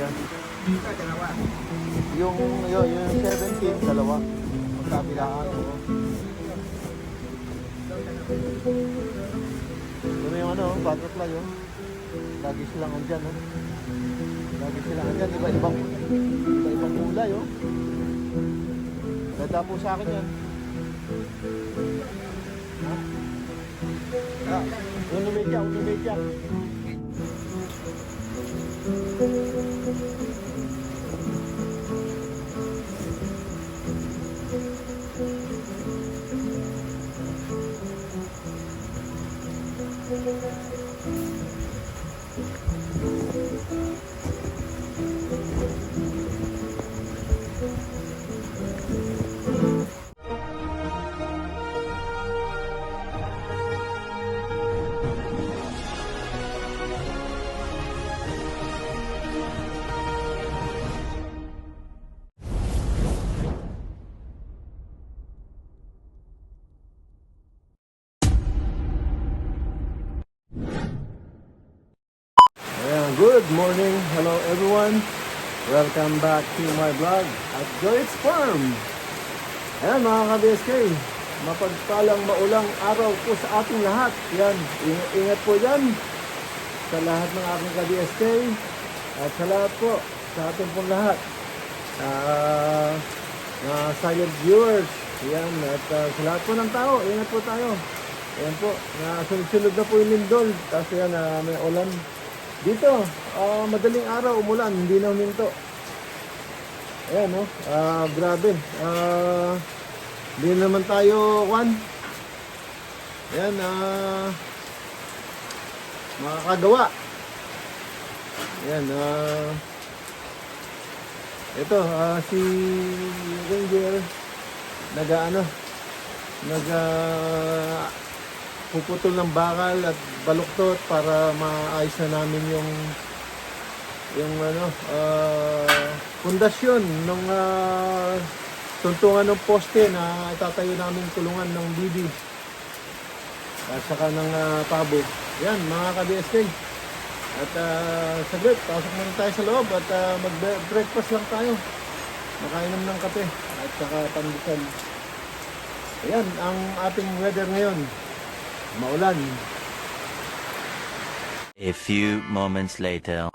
area. Yung 17, dalawa. Magkabilaan. Ito yung ano, butterfly oh. Lagi silang andyan oh. Lagi silang andyan, iba-ibang kulay oh. Ganda po sa akin yan. Ha? Uno media. Good morning, hello everyone. Welcome back to my vlog at Joy's Farm. Ayan mga ka-BSK, mapagpalang maulang araw po sa ating lahat. Yan, ingat po dyan sa lahat ng aking ka-BSK at sa lahat po, sa ating pong lahat. Mga silent viewers, yan, at sa lahat po ng tao, ingat po tayo. Ayan po, sunod-sunod na po yung lindol, kasi yan, may ulan. Dito, madaling araw, umulan, hindi na huminto. Ayan, no? Grabe. Hindi naman tayo, ayan, makakagawa. Ayan, ito, si Ranger, puputol ng bakal at baluktot para maayos na namin yung pundasyon ng tuntungan ng poste na itatayo namin tulungan ng bibi at saka ng pabo. Yan mga ka-BSK. At saglit, pasok muna tayo sa loob at mag-breakfast lang tayo. Makainom ng kape at saka pandesal. Ayan ang ating weather ngayon. Maulan. A few moments later.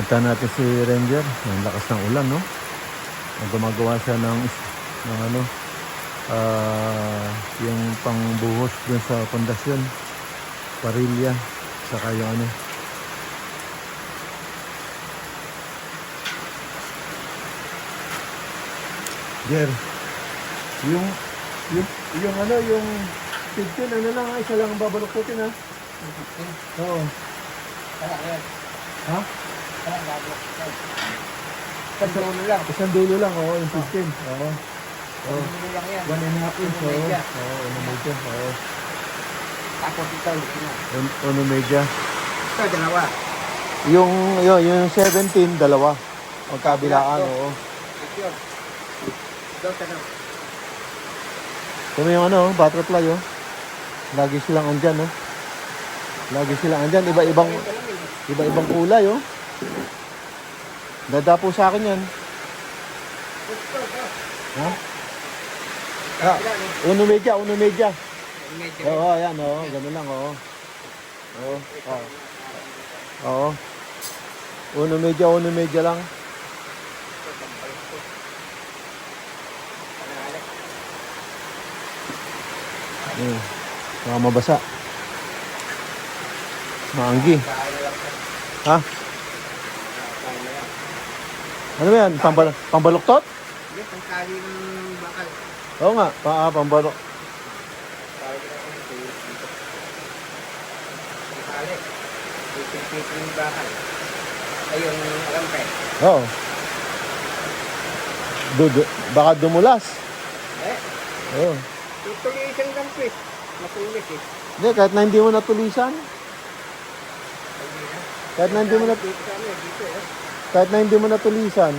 Punta natin si Ranger. Ang lakas ng ulan, no? Gumagawa siya ng ano, yung pangbuhos dun sa pundasyon. Parilya. Saka yung ano. Jer, yung, yung ano, yung pigtin, ano lang, isa lang ang babaluktutin, ha? Oo. Ha? Isang dulo lang, oo, yung 15. Oo. Oo. 1.5 inch, oo. Oo, ano medya, oo. Tapos ito, Ano medya. ito, dalawa. Yung 17, dalawa. Magkabilaan, oo. Ito, ito, tanong. Kami yung ano, butterfly, oh. Lagi silang andyan, oh. Lagi silang andyan, iba-ibang kulay, oh. Dadapo sa akin yan. Ha? Ah, uno medya. Medyo. Oo, ayan, oo. Ganun lang, oo. Oo, oo. Oo. Uno medya lang. Baka mabasa. Maanggi. Ha? Ano ba yan? Pambaluktot? Hindi, pangkali ng bakal. Oo nga, pambalok. Pangkali. Pipipit yung bakal. Ayun, alampe. Oo. Baka dumulas. Oo. Tutuloy isang lampis. Matulis eh. Hindi, kahit na hindi mo natulisan. Kahit na hindi mo kahit na hindi mo natulisan.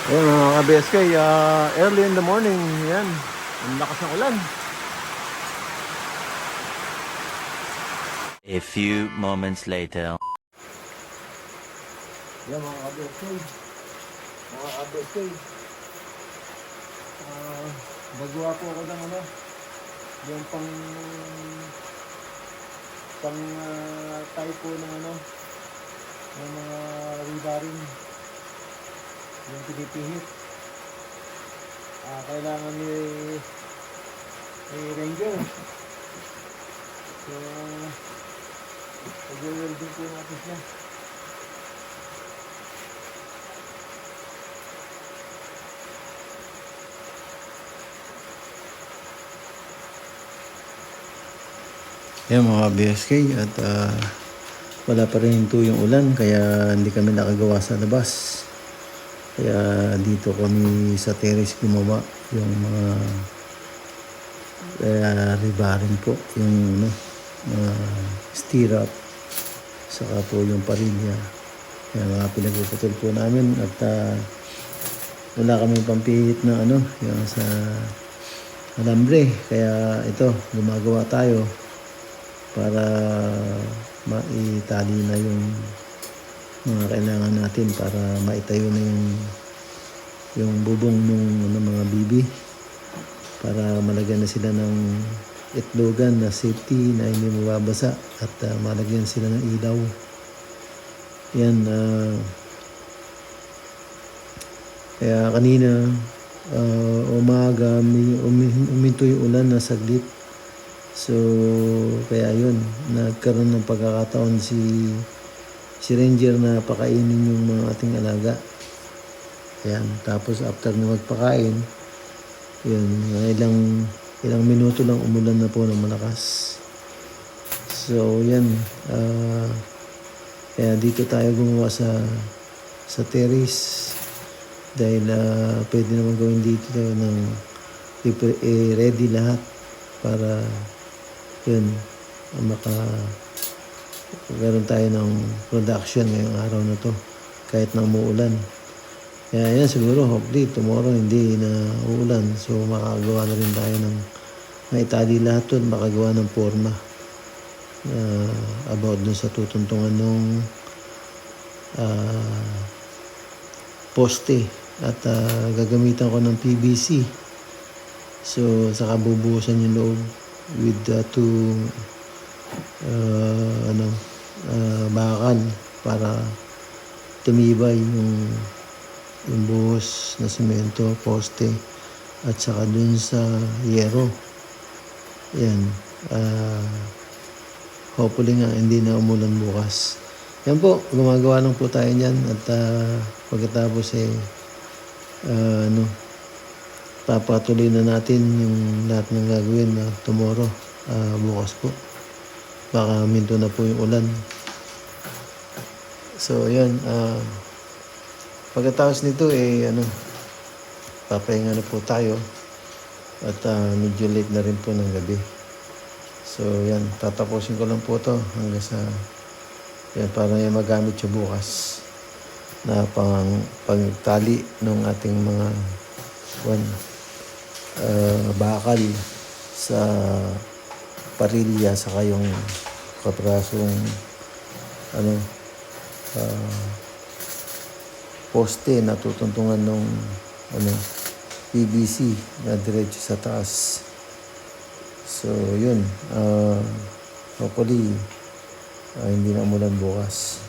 Ayan mga ka-BSK, early in the morning, yan. Ang lakas ng ulan. A few moments later. Yan mga ka-BSK. Nagawa po ako ng ano, yung typo ng ano, ng mga rebaring, yung pinipihit. Kailangan ni Ranger. So, pag-welding po natin siya. Yan mga BSK at wala pa rin yung ulan kaya hindi kami nakagawa sa labas. Kaya dito kami sa terrace gumawa yung mga rebaring po, yung mga stirrup saka po yung parilya. Yan mga pinagpuputol po namin at wala kami pampihit na yung sa alambre. Kaya ito, gumagawa tayo para maitali na yung mga kailangan natin para maitayo na yung bubong ng mga bibi para malagyan na sila ng itlogan na safety na hindi mababasa at malagyan sila ng ilaw. Yan, kaya kanina umaga uminto yung ulan na saglit. So, kaya yun, nagkaroon ng pagkakataon si Ranger na pakainin yung mga ating alaga. Ayan, tapos after na magpakain, yun, ilang minuto lang umulan na po ng malakas. So, yan, kaya dito tayo gumawa sa terrace dahil pwede naman gawin dito tayo ng ready lahat para yun, magkaroon tayo ng production ngayong araw na to kahit na umuulan. Kaya yan siguro hopefully tomorrow hindi na uulan, so makagawa na rin tayo ng maitali lahat doon, makagawa ng forma about dun sa tutuntungan ng poste at gagamitan ko ng PVC. So, saka bubuhusan yung loob with two bakal para tumibay yung buhos na simento, poste at saka dun sa yero. Yan. Hopefully nga hindi na umulan bukas. Yan po, gumagawa lang po tayo niyan at pagkatapos papatuloy na natin yung lahat ng gagawin na tomorrow, bukas po. Baka minto na po yung ulan. So, yan. Pagkatapos nito, papahinga na po tayo. At medyo late na rin po ng gabi. So, yan. Tatapusin ko lang po to hanggang sa yan, para yung magamit siya bukas na pagtali ng ating mga bakal sa parilya saka yung kaprasong poste na tutuntungan ng PVC na diretso sa taas. So yun, hopefully hindi na umulan bukas.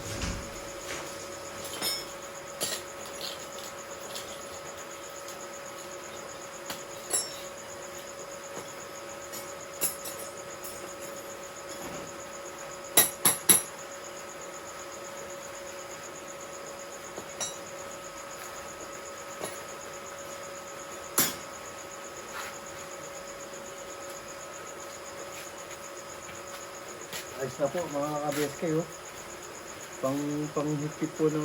Ayos na po mga ka-BSK, oh. Panghigpit po ng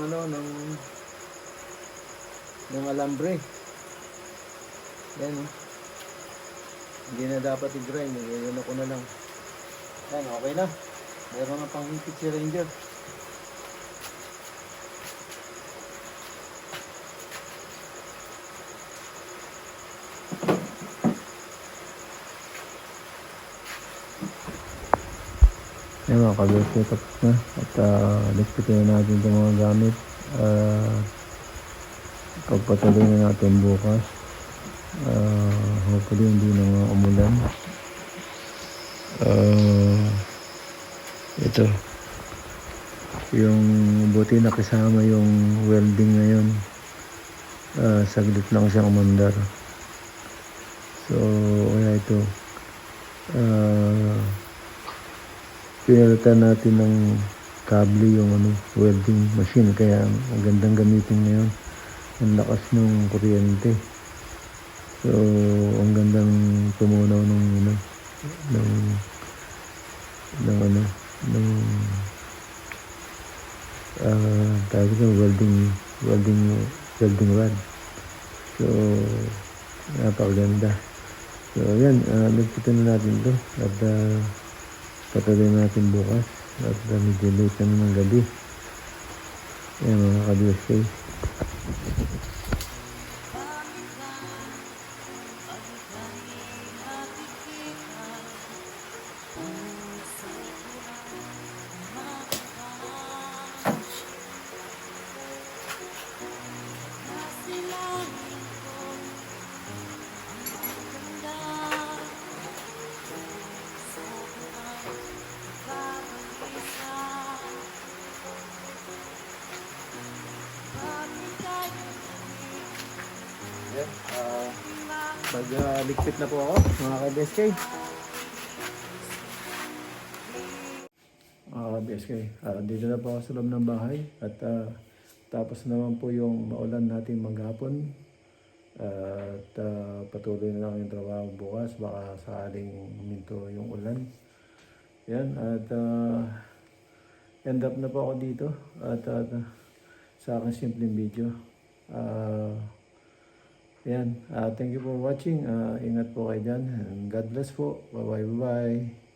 alambre. Yan, oh. Hindi na dapat i-grind, i-ano ko na lang. Yan, okay na. Meron na panghigpit si Ranger. Yan mga ka-BSK, tapos na. At ligpitin na natin itong mga gamit. Pagpatuloy na natin bukas. Hopefully hindi na nga umulan. Ito. Yung buti nakisama yung welding ngayon. Saglit lang siyang umandar. So, kaya ito. Pinalitan natin ng kable yung welding machine, kaya ang gandang gamitin ngayon. Ang lakas ng kuryente. So ang gandang tumunaw ng tawag ito, welding rod. So napakaganda. So yan, nagpitan na natin ito at patuloy natin bukas at medyo late na ng gabi. Yan mga ka-BSK. Ligpit na po ako mga ka-BSK. Mga ka-BSK, dito na po ako sa loob ng bahay at tapos naman po yung maulan natin maghapon at patuloy na lang yung trabaho bukas, baka sakaling huminto yung ulan. Yan, at end up na po ako dito at sa aking simpleng video. Yan, thank you for watching. Ingat po kayo dyan. And God bless po. Bye bye.